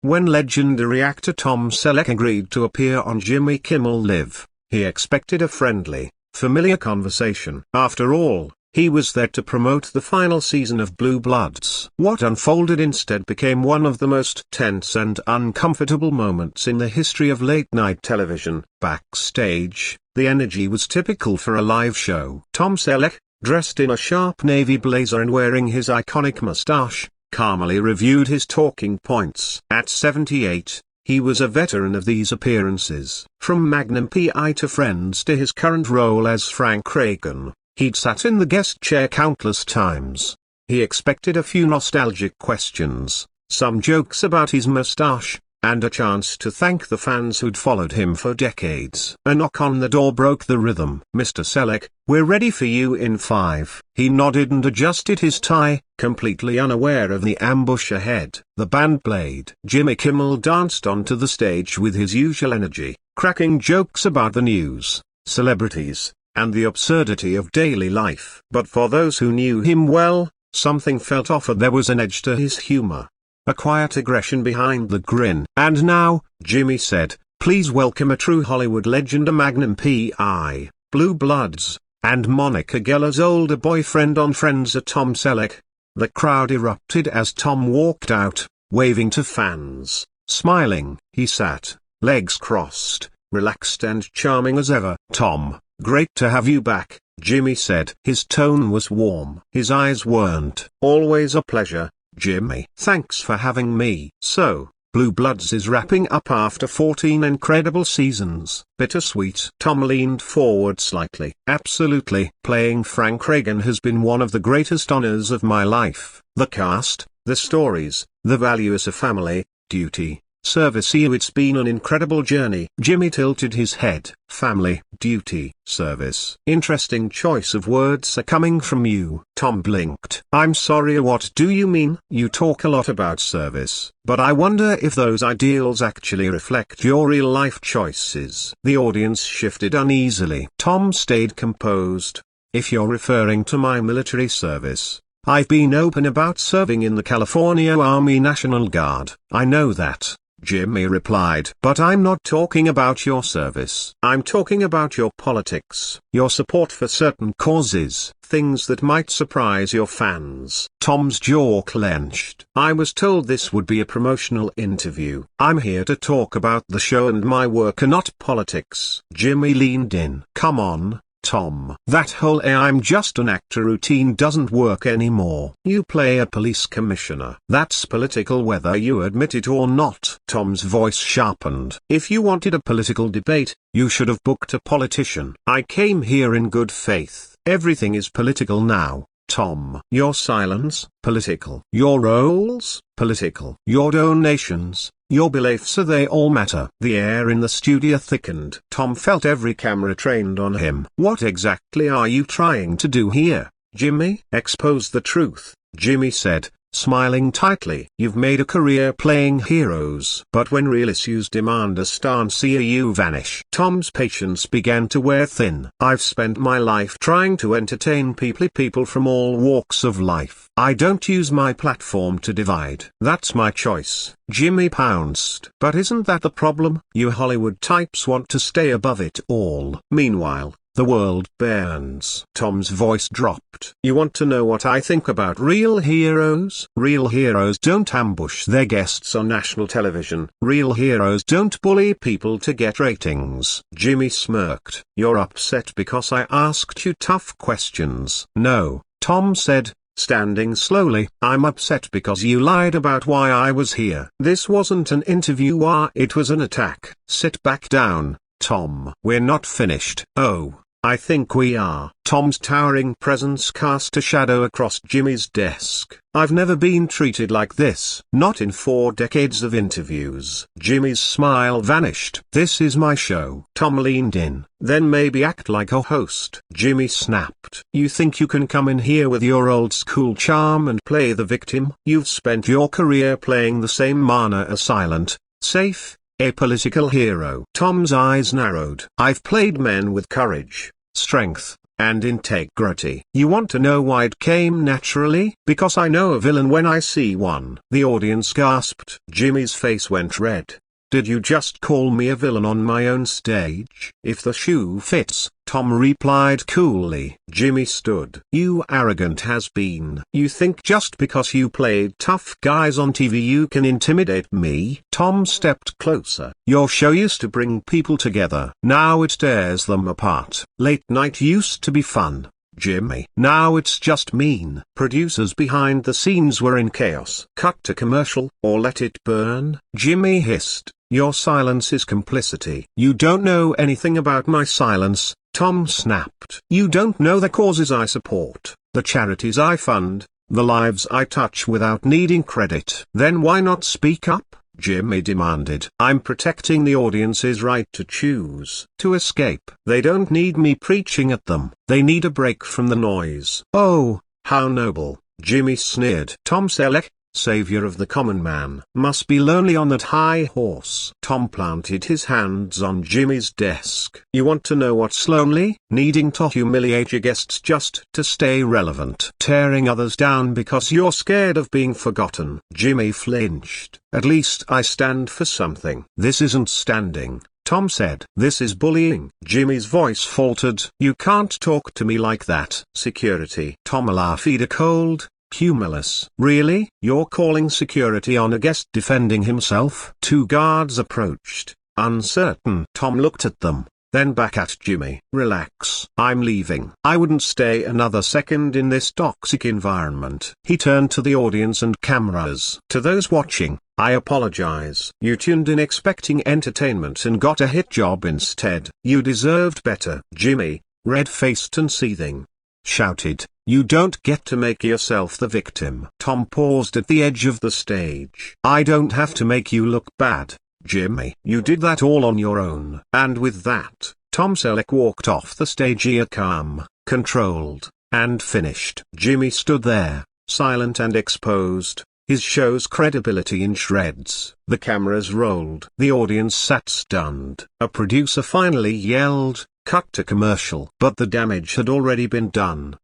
When legendary actor Tom Selleck agreed to appear on Jimmy Kimmel Live, he expected a friendly, familiar conversation. After all, he was there to promote the final season of Blue Bloods. What unfolded instead became one of the most tense and uncomfortable moments in the history of late-night television. Backstage, the energy was typical for a live show. Tom Selleck, dressed in a sharp navy blazer and wearing his iconic mustache, calmly reviewed his talking points. At 78, he was a veteran of these appearances. From Magnum P.I. to Friends to his current role as Frank Reagan, he'd sat in the guest chair countless times. He expected a few nostalgic questions, some jokes about his mustache, and a chance to thank the fans who'd followed him for decades. A knock on the door broke the rhythm. "Mr. Selleck, we're ready for you in 5. He nodded and adjusted his tie, completely unaware of the ambush ahead. The band played. Jimmy Kimmel danced onto the stage with his usual energy, cracking jokes about the news, celebrities, and the absurdity of daily life. But for those who knew him well, something felt off. There was an edge to his humor, a quiet aggression behind the grin. "And now," Jimmy said, "please welcome a true Hollywood legend, a Magnum P.I., Blue Bloods, and Monica Geller's older boyfriend on Friends, Tom Selleck." The crowd erupted as Tom walked out, waving to fans. Smiling, he sat, legs crossed, relaxed and charming as ever. "Tom, great to have you back," Jimmy said. His tone was warm. His eyes weren't. "Always a pleasure, Jimmy. Thanks for having me." So, Blue Bloods is wrapping up after 14 incredible seasons. Bittersweet. Tom leaned forward slightly. "Absolutely. Playing Frank Reagan has been one of the greatest honors of my life. The cast, the stories, the values of family, duty, service. It's been an incredible journey." Jimmy tilted his head. "Family, duty, service. Interesting choice of words are coming from you." Tom blinked. "I'm sorry, what do you mean?" "You talk a lot about service, but I wonder if those ideals actually reflect your real-life choices." The audience shifted uneasily. Tom stayed composed. "If you're referring to my military service, I've been open about serving in the California Army National Guard." "I know that," Jimmy replied. "But I'm not talking about your service. I'm talking about your politics, your support for certain causes, things that might surprise your fans." Tom's jaw clenched. "I was told this would be a promotional interview. I'm here to talk about the show and my work and not politics." Jimmy leaned in. "Come on, Tom. That whole I'm just an actor routine doesn't work anymore. You play a police commissioner. That's political whether you admit it or not." Tom's voice sharpened. "If you wanted a political debate, you should have booked a politician. I came here in good faith. Everything is political now, Tom. Your silence, political. Your roles, political. Your donations, your beliefs, they all matter." The air in the studio thickened. Tom felt every camera trained on him. "What exactly are you trying to do here, Jimmy?" "Expose the truth," Jimmy said, smiling tightly. "You've made a career playing heroes, but when real issues demand a stance, you vanish." Tom's patience began to wear thin. "I've spent my life trying to entertain people from all walks of life. I don't use my platform to divide. That's my choice," Jimmy pounced. "But isn't that the problem? You Hollywood types want to stay above it all. Meanwhile, the world burns." Tom's voice dropped. "You want to know what I think about real heroes? Real heroes don't ambush their guests on national television. Real heroes don't bully people to get ratings." Jimmy smirked. "You're upset because I asked you tough questions." "No," Tom said, standing slowly. "I'm upset because you lied about why I was here." "This wasn't an interview, it was an attack." "Sit back down, Tom. We're not finished." "Oh, I think we are." Tom's towering presence cast a shadow across Jimmy's desk. "I've never been treated like this. Not in 4 decades of interviews." Jimmy's smile vanished. "This is my show." Tom leaned in. "Then maybe act like a host." Jimmy snapped. "You think you can come in here with your old school charm and play the victim? You've spent your career playing the same mana, a silent, safe, apolitical hero." Tom's eyes narrowed. "I've played men with courage, strength, and integrity. You want to know why it came naturally? Because I know a villain when I see one. The audience gasped. Jimmy's face went red. Did you just call me a villain on my own stage? If the shoe fits, Tom replied coolly. Jimmy stood. You arrogant has-been. You think just because you played tough guys on TV you can intimidate me? Tom stepped closer. Your show used to bring people together. Now it tears them apart. Late night used to be fun, Jimmy. Now it's just mean. Producers behind the scenes were in chaos. Cut to commercial, or let it burn. Jimmy hissed. Your silence is complicity. You don't know anything about my silence, Tom snapped. You don't know the causes I support, the charities I fund, the lives I touch without needing credit. Then why not speak up? Jimmy demanded. I'm protecting the audience's right to choose. To escape. They don't need me preaching at them. They need a break from the noise. Oh, how noble, Jimmy sneered. Tom Selleck, savior of the common man, must be lonely on that high horse. Tom planted his hands on Jimmy's desk. You want to know what's lonely? Needing to humiliate your guests just to stay relevant. Tearing others down because you're scared of being forgotten. Jimmy flinched. At least I stand for something. This isn't standing, Tom said. This is bullying. Jimmy's voice faltered. You can't talk to me like that. Security. Tom laughed a cold, humorless. Really? You're calling security on a guest defending himself? Two guards approached, uncertain. Tom looked at them, then back at Jimmy. Relax. I'm leaving. I wouldn't stay another second in this toxic environment. He turned to the audience and cameras. To those watching, I apologize. You tuned in expecting entertainment and got a hit job instead. You deserved better. Jimmy, red-faced and seething, shouted, you don't get to make yourself the victim. Tom paused at the edge of the stage. I don't have to make you look bad, Jimmy. You did that all on your own. And with that, Tom Selleck walked off the stage, calm, controlled, and finished. Jimmy stood there, silent and exposed, his show's credibility in shreds. The cameras rolled. The audience sat stunned. A producer finally yelled, cut to commercial. But the damage had already been done.